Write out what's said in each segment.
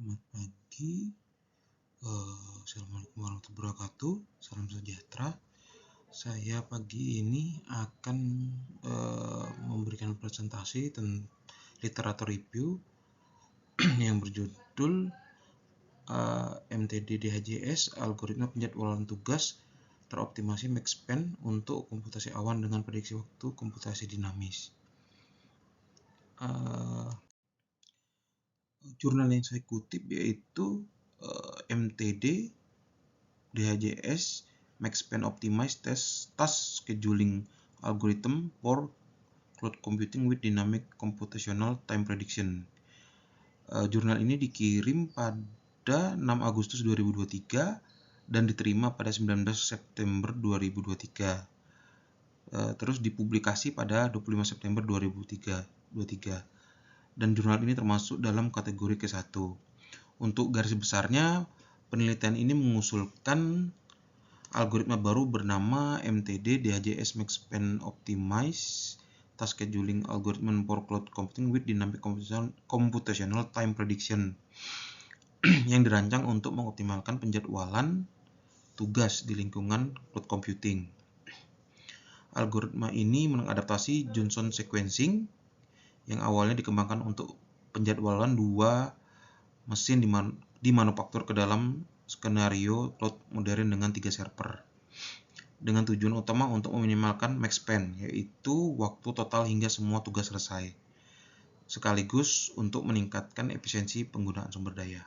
Selamat pagi, Assalamualaikum warahmatullahi wabarakatuh, salam sejahtera. Saya pagi ini akan memberikan presentasi tentang literatur review yang berjudul MTD DHJS, algoritma penjadwalan tugas teroptimasi Maxpen untuk komputasi awan dengan prediksi waktu komputasi dinamis. Jurnal yang saya kutip yaitu MTD DHJS Maxpen Optimized Task Scheduling Algorithm for Cloud Computing with Dynamic Computational Time Prediction. Jurnal ini dikirim pada 6 Agustus 2023 dan diterima pada 19 September 2023. Terus dipublikasi pada 25 September 2023. Dan jurnal ini termasuk dalam kategori K1. Untuk garis besarnya, penelitian ini mengusulkan algoritma baru bernama MTD DHJS Maxpen Optimized Task Scheduling Algorithm for Cloud Computing with Dynamic Computational Time Prediction yang dirancang untuk mengoptimalkan penjadwalan tugas di lingkungan cloud computing. Algoritma ini mengadaptasi Johnson sequencing yang awalnya dikembangkan untuk penjadwalan dua mesin dimanufaktur ke dalam skenario cloud modern dengan 3 server dengan tujuan utama untuk meminimalkan Maxpen, yaitu waktu total hingga semua tugas selesai, sekaligus untuk meningkatkan efisiensi penggunaan sumber daya.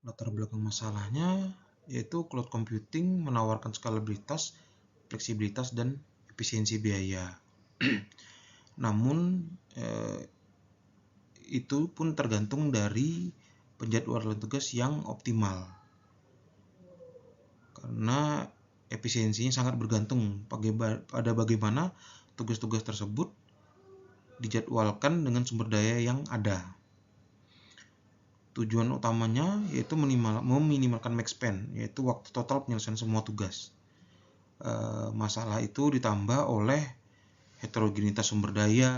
Latar belakang masalahnya yaitu cloud computing menawarkan skalabilitas, fleksibilitas, dan efisiensi biaya. Namun itu pun tergantung dari penjadwalan tugas yang optimal, karena efisiensinya sangat bergantung pada bagaimana tugas-tugas tersebut dijadwalkan dengan sumber daya yang ada. Tujuan utamanya yaitu meminimalkan Maxpen, yaitu waktu total penyelesaian semua tugas. Masalah itu ditambah oleh heterogenitas sumber daya,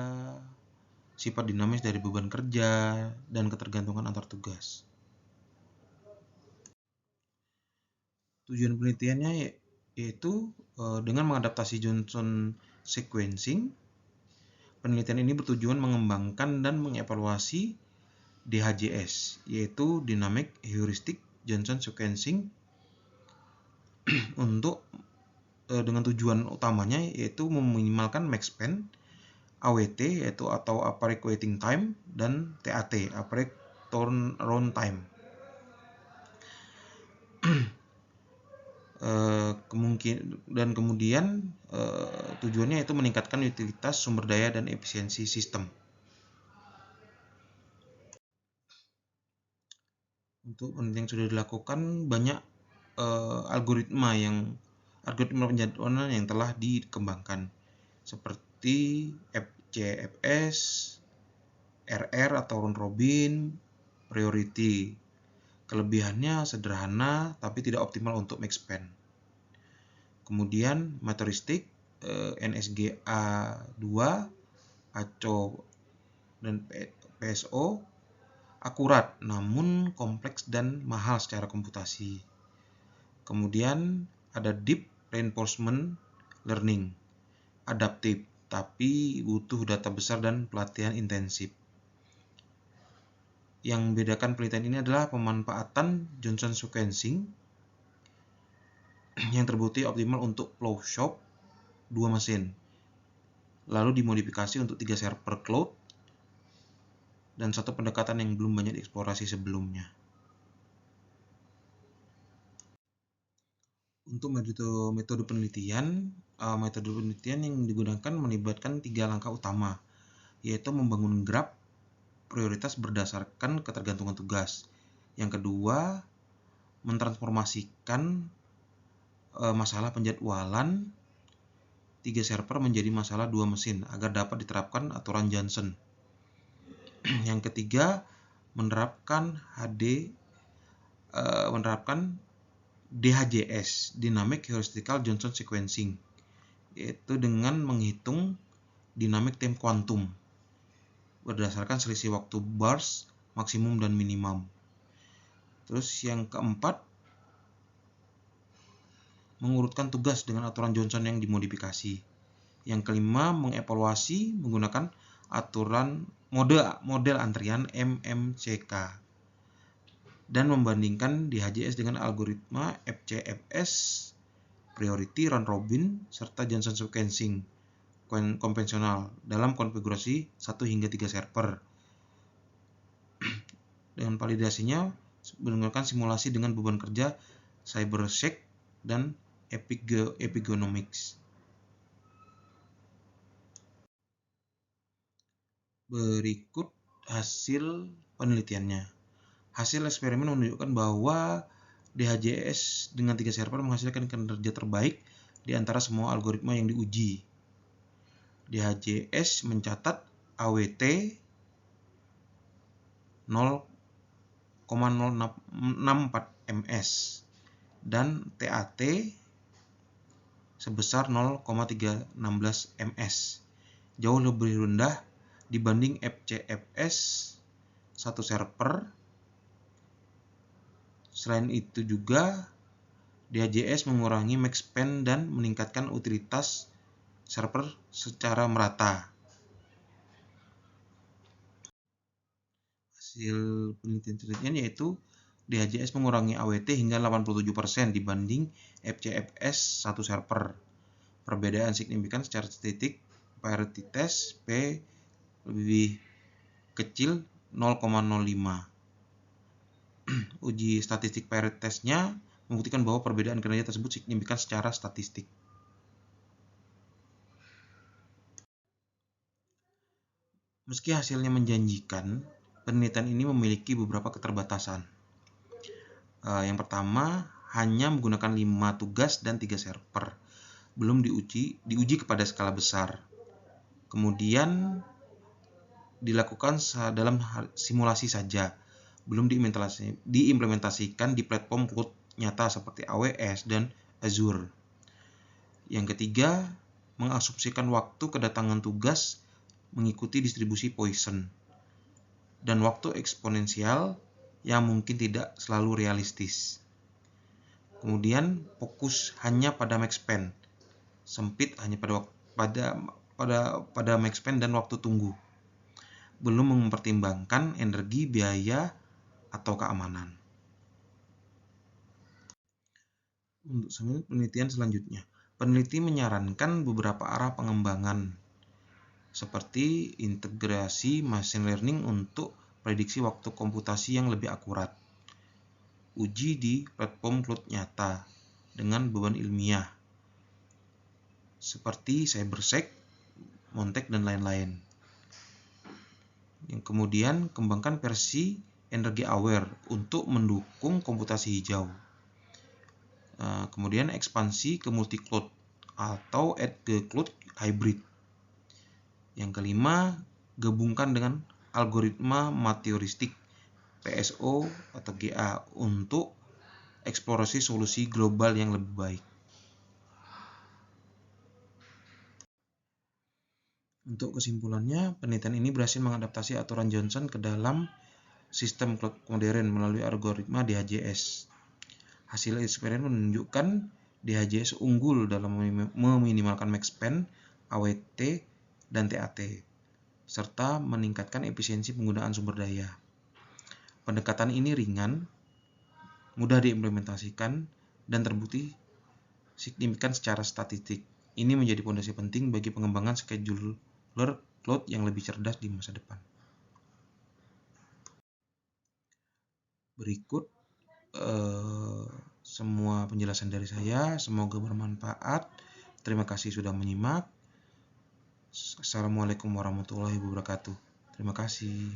sifat dinamis dari beban kerja, dan ketergantungan antar tugas. Tujuan penelitiannya yaitu dengan mengadaptasi Johnson sequencing. Penelitian ini bertujuan mengembangkan dan mengevaluasi DHJS, yaitu Dynamic Heuristic Johnson Sequencing, untuk dengan tujuan utamanya yaitu meminimalkan Maxpen, AWT yaitu atau Average Waiting Time, dan TAT, Average Turnaround Time. Kemudian tujuannya itu meningkatkan utilitas sumber daya dan efisiensi sistem. Untuk penelitian yang sudah dilakukan, banyak algoritma penjadwalan yang telah dikembangkan, seperti FCFS, RR atau round robin, priority. Kelebihannya sederhana tapi tidak optimal untuk Maxpen. Kemudian metodistik, NSGA2, ACO, dan PSO akurat namun kompleks dan mahal secara komputasi. Kemudian ada Deep Reinforcement Learning, adaptif tapi butuh data besar dan pelatihan intensif. Yang membedakan penelitian ini adalah pemanfaatan Johnson sequencing yang terbukti optimal untuk flow shop 2 mesin, lalu dimodifikasi untuk 3 server cloud, dan satu pendekatan yang belum banyak dieksplorasi sebelumnya. Untuk metode penelitian yang digunakan melibatkan 3 langkah utama, yaitu membangun graf prioritas berdasarkan ketergantungan tugas. Yang kedua, mentransformasikan masalah penjadwalan 3 server menjadi masalah 2 mesin agar dapat diterapkan aturan Johnson. Yang ketiga, menerapkan DHJS, Dynamic Heuristical Johnson Sequencing, yaitu dengan menghitung dynamic time quantum. berdasarkan selisih waktu burst maksimum dan minimum. Terus yang keempat, mengurutkan tugas dengan aturan Johnson yang dimodifikasi. Yang kelima, mengevaluasi menggunakan aturan model antrian MMCK dan membandingkan DHJS dengan algoritma FCFS, Priority Round Robin, serta Johnson Sequencing konvensional dalam konfigurasi 1 hingga 3 server. Dengan validasinya menggunakan simulasi dengan beban kerja CyberSec dan Epigonomics. Berikut hasil penelitiannya. Hasil eksperimen menunjukkan bahwa DHJS dengan 3 server menghasilkan kinerja terbaik di antara semua algoritma yang diuji. DHJS mencatat AWT 0,064 ms dan TAT sebesar 0,316 ms, jauh lebih rendah dibanding FCFS 1 server. Selain itu juga DHJS mengurangi max span dan meningkatkan utilitas server secara merata. Hasil penelitian yaitu DHJS mengurangi AWT hingga 87% dibanding FCFS 1 server. Perbedaan signifikan secara statistik parity test P lebih kecil 0,05. Uji statistik parity test-nya membuktikan bahwa perbedaan kinerja tersebut signifikan secara statistik. Meski hasilnya menjanjikan, penelitian ini memiliki beberapa keterbatasan. Yang pertama, hanya menggunakan 5 tugas dan 3 server. Belum diuji kepada skala besar. Kemudian dilakukan dalam simulasi saja, belum diimplementasikan di platform cloud nyata seperti AWS dan Azure. Yang ketiga, mengasumsikan waktu kedatangan tugas mengikuti distribusi Poisson dan waktu eksponensial yang mungkin tidak selalu realistis. Kemudian fokus hanya pada max span, sempit hanya pada max span dan waktu tunggu. Belum mempertimbangkan energi, biaya, atau keamanan. Untuk penelitian selanjutnya, peneliti menyarankan beberapa arah pengembangan seperti integrasi machine learning untuk prediksi waktu komputasi yang lebih akurat, uji di platform cloud nyata dengan beban ilmiah seperti CyberSec, Montek, dan lain-lain. Yang kemudian kembangkan versi energy aware untuk mendukung komputasi hijau. Kemudian ekspansi ke multi cloud atau edge cloud hybrid. Yang kelima, gabungkan dengan algoritma materialistik PSO atau GA untuk eksplorasi solusi global yang lebih baik. Untuk kesimpulannya, penelitian ini berhasil mengadaptasi aturan Johnson ke dalam sistem cloud modern melalui algoritma DHJS. Hasil eksperimen menunjukkan DHJS unggul dalam meminimalkan max span, AWT, dan TAT, serta meningkatkan efisiensi penggunaan sumber daya. Pendekatan ini ringan, mudah diimplementasikan, dan terbukti signifikan secara statistik. Ini menjadi fondasi penting bagi pengembangan scheduler cloud yang lebih cerdas di masa depan. Berikut semua penjelasan dari saya, semoga bermanfaat. Terima kasih sudah menyimak. Assalamualaikum warahmatullahi wabarakatuh. Terima kasih.